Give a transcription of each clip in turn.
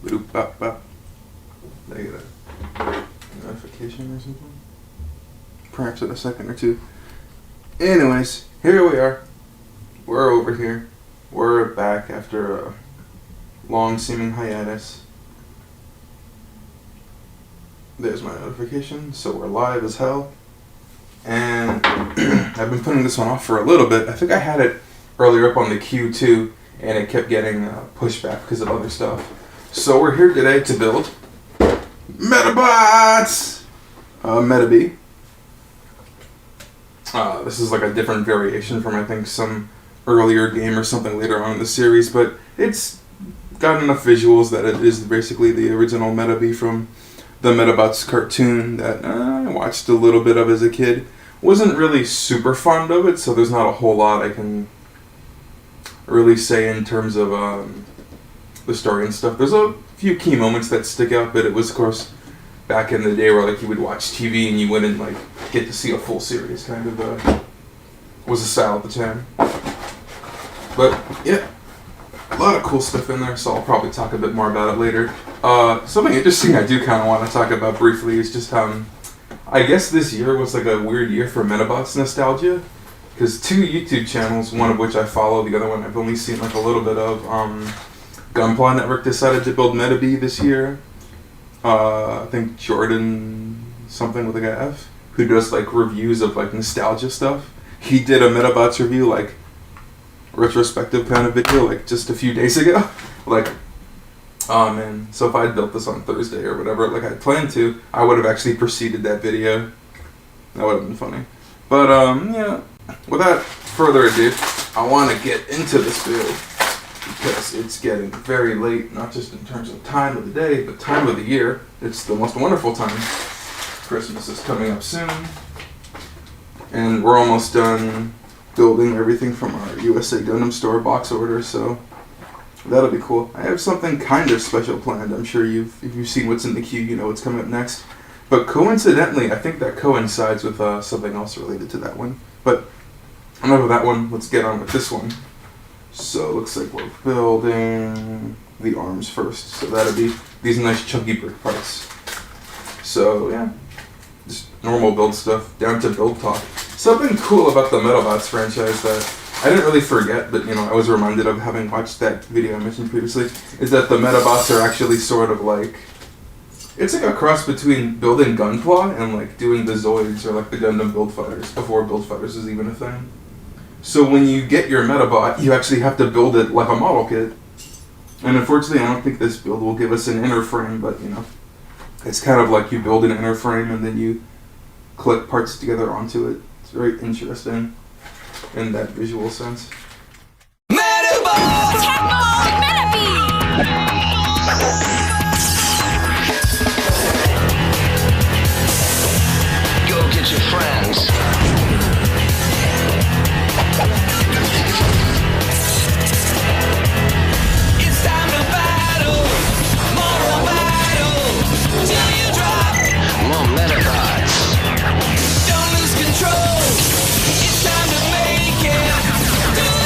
Did I get a notification or something? Perhaps in a second or two. Anyways, here we are. We're over here. We're back after a long seeming hiatus. There's my notification, so we're live as hell. And I've been putting this one off for a little bit. I think I had it earlier up on the queue too, and it kept getting pushed back because of other stuff. So we're here today to build Medabots! Metabee. This is like a different variation from I think some earlier game or something later on in the series, but it's got enough visuals that it is basically the original Metabee from the Medabots cartoon that I watched a little bit of as a kid. Wasn't really super fond of it, so there's not a whole lot I can really say in terms of the story and stuff. There's a few key moments that stick out, but it was, of course, back in the day where like you would watch TV and you wouldn't like get to see a full series. Kind of was a style at the time. But yeah, a lot of cool stuff in there, so I'll probably talk a bit more about it later. Something interesting I do kind of want to talk about briefly is just I guess this year was like a weird year for Medabots nostalgia, because two YouTube channels, one of which I follow, the other one I've only seen like a little bit of, Gunpla Network decided to build Metabee this year. I think Jordan something with like a F, who does like reviews of like nostalgia stuff. He did a Medabots review, like retrospective kind of video, like just a few days ago. Like, oh man, so if I had built this on Thursday or whatever, like I planned to, I would have actually preceded that video. That would have been funny. But yeah, without further ado, I want to get into this build because it's getting very late, not just in terms of time of the day, but time of the year. It's the most wonderful time. Christmas is coming up soon, and we're almost done building everything from our USA Gundam Store box order, so that'll be cool. I have something kind of special planned. I'm sure if you've seen what's in the queue, you know what's coming up next. But coincidentally, I think that coincides with something else related to that one. But enough of that one, let's get on with this one. So it looks like we're building the arms first. So that'll be these nice chunky brick parts. So yeah, just normal build stuff, down to build talk. Something cool about the Medabots franchise that I didn't really forget, but you know, I was reminded of having watched that video I mentioned previously, is that the Medabots are actually sort of like, it's like a cross between building Gunpla and like doing the Zoids or like the Gundam Build Fighters before Build Fighters is even a thing. So when you get your Medabot, you actually have to build it like a model kit. And unfortunately, I don't think this build will give us an inner frame, but you know, it's kind of like you build an inner frame and then you click parts together onto it. It's very interesting in that visual sense. Medabots! Metabee! Go get your friends. It's time to battle, moral battle, till you drop. More Medabots. Don't lose control. It's time to make it.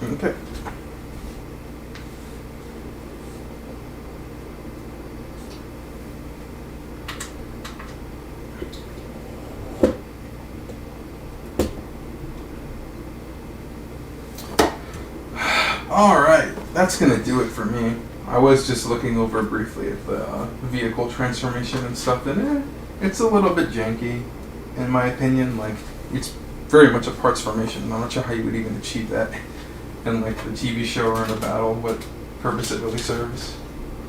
Okay. Alright, that's gonna do it for me. I was just looking over briefly at the vehicle transformation and stuff, and it's a little bit janky, in my opinion. Like, it's very much a parts formation. I'm not sure how you would even achieve that in like the TV show or in a battle, what purpose it really serves.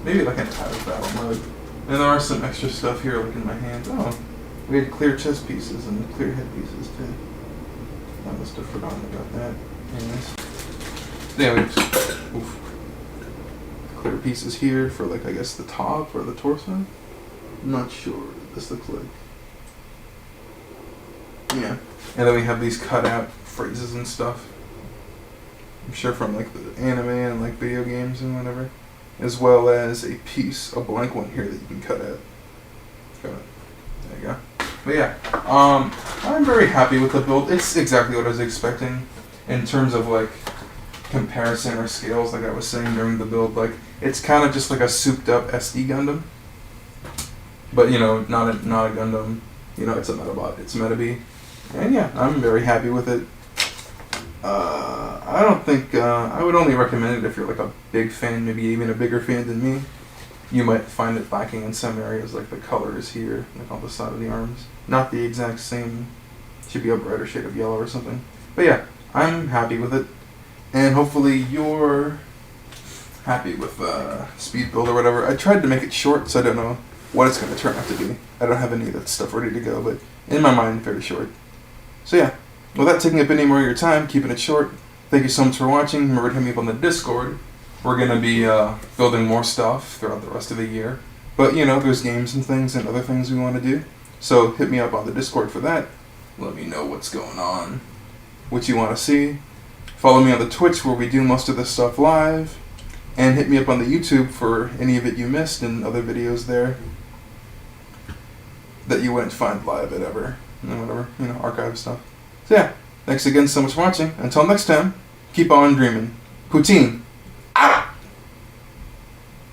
Maybe like in out of battle mode. And there are some extra stuff here, like in my hand. Oh, we had clear chest pieces and clear head pieces too. I must have forgotten about that. Anyways. Anyways, oof. Clear pieces here for like, I guess the top or the torso. Not sure what this looks like. Yeah. And then we have these cut out phrases and stuff. I'm sure from like the anime and like video games and whatever. As well as a piece, a blank one here that you can cut out. Got it. There you go. But yeah, I'm very happy with the build. It's exactly what I was expecting in terms of like comparison or scales. Like I was saying during the build, like it's kind of just like a souped up SD Gundam, but you know, not a Gundam. You know, it's a Medabot. It's Metabee, and yeah, I'm very happy with it. I don't think I would only recommend it if you're like a big fan, maybe even a bigger fan than me. You might find it lacking in some areas, like the colors here, like on the side of the arms. Not the exact same. Should be a brighter shade of yellow or something. But yeah, I'm happy with it, and hopefully you're happy with speed build or whatever. I tried to make it short, so I don't know what it's going to turn out to be. I don't have any of that stuff ready to go, but in my mind, very short. So yeah, without taking up any more of your time, keeping it short, thank you so much for watching. Remember to hit me up on the Discord. We're going to be building more stuff throughout the rest of the year. But, you know, there's games and things and other things we want to do. So hit me up on the Discord for that. Let me know what's going on, what you want to see. Follow me on the Twitch where we do most of this stuff live. And hit me up on the YouTube for any of it you missed and other videos there that you wouldn't find live at ever. And whatever, you know, archive stuff. So yeah, thanks again so much for watching. Until next time, keep on dreaming. Poutine! Out!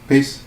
Peace.